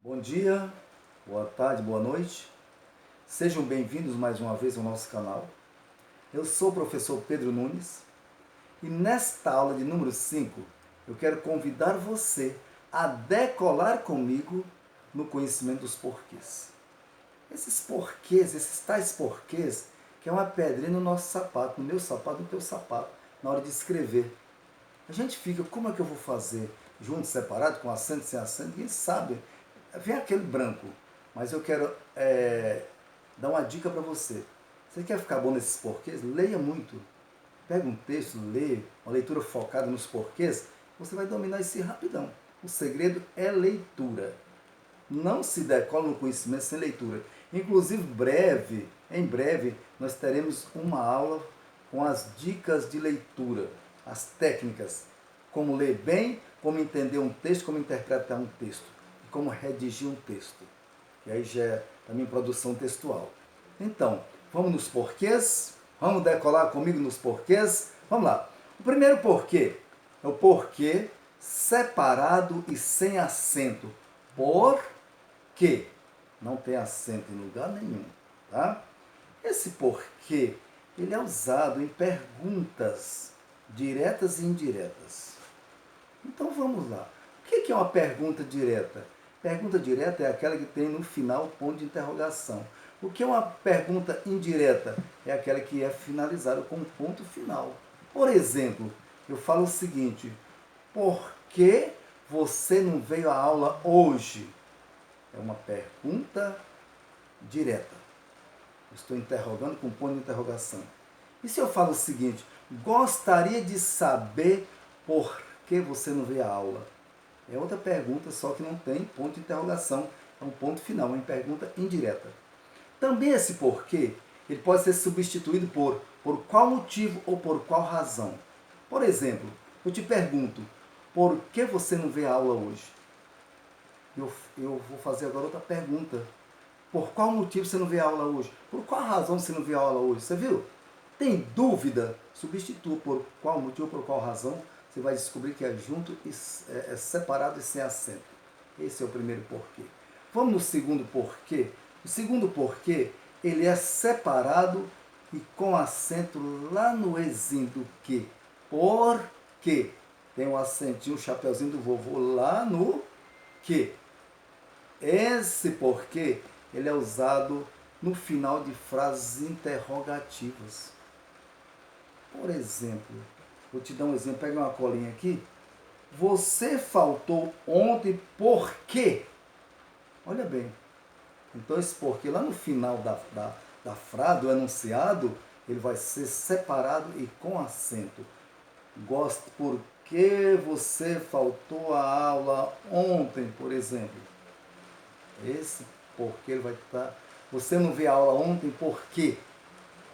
Bom dia, boa tarde, boa noite. Sejam bem-vindos mais uma vez ao nosso canal. Eu sou o professor Pedro Nunes e nesta aula de número 5 eu quero convidar você a decolar comigo no conhecimento dos porquês. Esses porquês, esses tais porquês, que é uma pedrinha no nosso sapato, no meu sapato, no teu sapato, na hora de escrever. A gente fica, como é que eu vou fazer? Junto, separado, com acento, sem acento? Ninguém sabe. Vem aquele branco. Mas eu quero dar uma dica para você. Você quer ficar bom nesses porquês? Leia muito. Pega um texto, lê, uma leitura focada nos porquês, você vai dominar isso rapidão. O segredo é leitura. Não se decola no conhecimento sem leitura. Inclusive, em breve, nós teremos uma aula com as dicas de leitura, as técnicas, como ler bem, como entender um texto, como interpretar um texto, e como redigir um texto. E aí já é também produção textual. Então, vamos nos porquês? Vamos decolar comigo nos porquês? Vamos lá. O primeiro porquê é o porquê separado e sem acento. Por que não tem acento em lugar nenhum, tá? Esse porquê, ele é usado em perguntas diretas e indiretas. Então vamos lá. O que é uma pergunta direta? Pergunta direta é aquela que tem no final ponto de interrogação. O que é uma pergunta indireta? É aquela que é finalizada com um ponto final. Por exemplo, eu falo o seguinte: por que você não veio à aula hoje? É uma pergunta direta. Estou interrogando com ponto de interrogação. E se eu falo o seguinte: gostaria de saber por que você não veio à aula? É outra pergunta, só que não tem ponto de interrogação. É um ponto final, uma pergunta indireta. Também esse porquê, ele pode ser substituído por qual motivo ou por qual razão. Por exemplo, eu te pergunto: por que você não veio à aula hoje? Eu vou fazer agora outra pergunta. Por qual motivo você não veio à aula hoje? Por qual razão você não veio à aula hoje? Você viu? Tem dúvida? Substitua por qual motivo, por qual razão. Você vai descobrir que é junto, é separado e sem acento. Esse é o primeiro porquê. Vamos no segundo porquê. O segundo porquê, ele é separado e com acento lá no exim do que. Por quê? Tem um acentinho, um chapeuzinho do vovô lá no que. Esse porquê, ele é usado no final de frases interrogativas. Por exemplo, vou te dar um exemplo, pega uma colinha aqui. Você faltou ontem por quê? Olha bem. Então esse porquê lá no final da frase, do enunciado, ele vai ser separado e com acento. Gosto por que você faltou à aula ontem, por exemplo. Esse porquê ele vai estar. Você não veio a aula ontem por quê?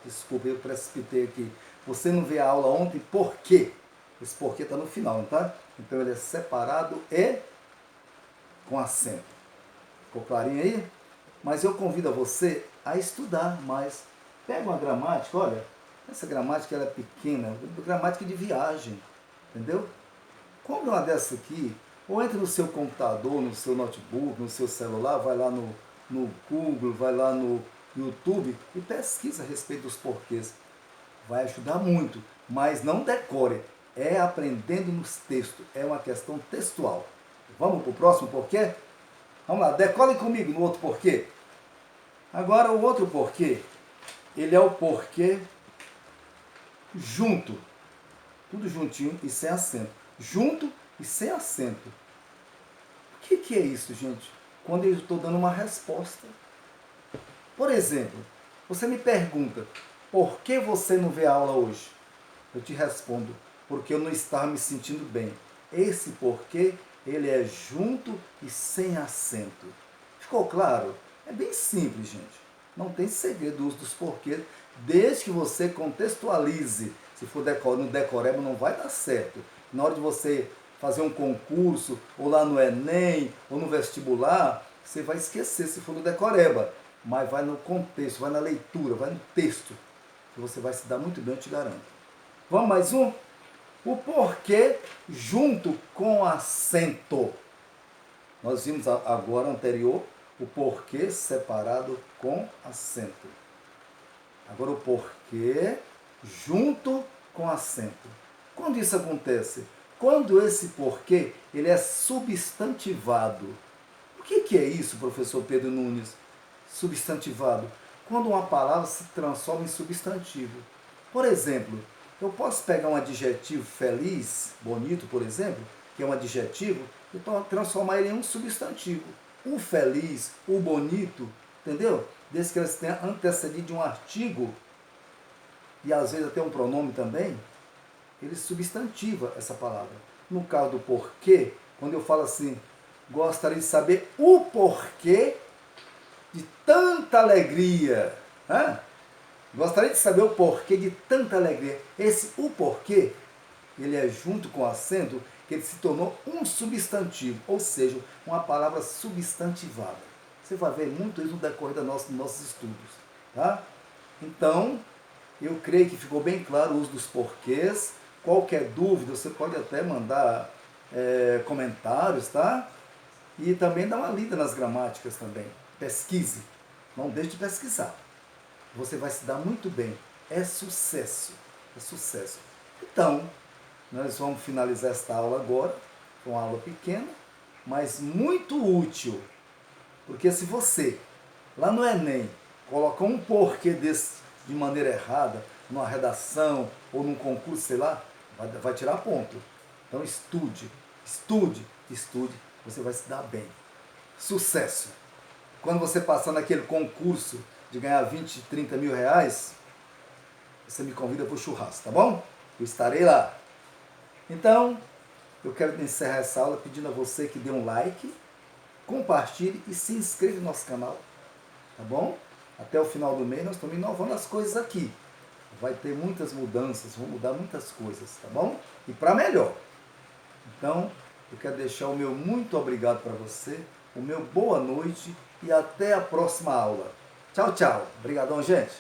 Desculpa, eu precipitei aqui. Você não veio a aula ontem por quê? Esse porquê está no final, tá? Então ele é separado e com acento. Ficou clarinho aí? Mas eu convido a você a estudar mais. Pega uma gramática, olha. Essa gramática ela é pequena, gramática de viagem. Entendeu? Compre uma dessa aqui, ou entre no seu computador, no seu notebook, no seu celular, vai lá no Google, vai lá no YouTube e pesquisa a respeito dos porquês. Vai ajudar muito, mas não decore. É aprendendo nos textos, é uma questão textual. Vamos para o próximo porquê? Vamos lá, decolem comigo no outro porquê. Agora o outro porquê, ele é o porquê junto. Tudo juntinho e sem acento. Junto e sem acento. O que é isso, gente? Quando eu estou dando uma resposta. Por exemplo, você me pergunta: por que você não vê a aula hoje? Eu te respondo: porque eu não estava me sentindo bem. Esse porquê, ele é junto e sem acento. Ficou claro? É bem simples, gente. Não tem segredo o uso dos porquês, desde que você contextualize. Se for no decoreba, não vai dar certo. Na hora de você fazer um concurso, ou lá no Enem, ou no vestibular, você vai esquecer se for no decoreba. Mas vai no contexto, vai na leitura, vai no texto, que você vai se dar muito bem, eu te garanto. Vamos mais um? O porquê junto com acento. Nós vimos agora anterior o porquê separado com acento. Agora o porquê junto com acento. Quando isso acontece? Quando esse porquê ele é substantivado. O que é isso, professor Pedro Nunes? Substantivado. Quando uma palavra se transforma em substantivo. Por exemplo, eu posso pegar um adjetivo feliz, bonito, por exemplo, que é um adjetivo, e transformar ele em um substantivo. O feliz, o bonito, entendeu? Desde que eles tenham antecedido de um artigo, e às vezes até um pronome também, ele substantiva essa palavra. No caso do porquê, quando eu falo assim, gostaria de saber o porquê de tanta alegria. Gostaria de saber o porquê de tanta alegria. Esse o porquê, ele é junto com o acento, que ele se tornou um substantivo, ou seja, uma palavra substantivada. Você vai ver muito isso no decorrer dos nossos estudos. Tá? Então, eu creio que ficou bem claro o uso dos porquês. Qualquer dúvida, você pode até mandar comentários, tá? E também dá uma lida nas gramáticas também. Pesquise. Não deixe de pesquisar. Você vai se dar muito bem. É sucesso. É sucesso. Então, nós vamos finalizar esta aula agora. Foi uma aula pequena, mas muito útil. Porque se você, lá no Enem, colocar um porquê desse de maneira errada, numa redação ou num concurso, sei lá, vai tirar ponto. Então estude, estude, estude. Você vai se dar bem. Sucesso! Quando você passar naquele concurso de ganhar 20, 30 mil reais, você me convida para o churrasco, tá bom? Eu estarei lá. Então, eu quero encerrar essa aula pedindo a você que dê um like, compartilhe e se inscreva no nosso canal, tá bom? Até o final do mês nós estamos inovando as coisas aqui. Vai ter muitas mudanças, vão mudar muitas coisas, tá bom? E para melhor. Então, eu quero deixar o meu muito obrigado para você, o meu boa noite e até a próxima aula. Tchau, tchau. Obrigadão, gente.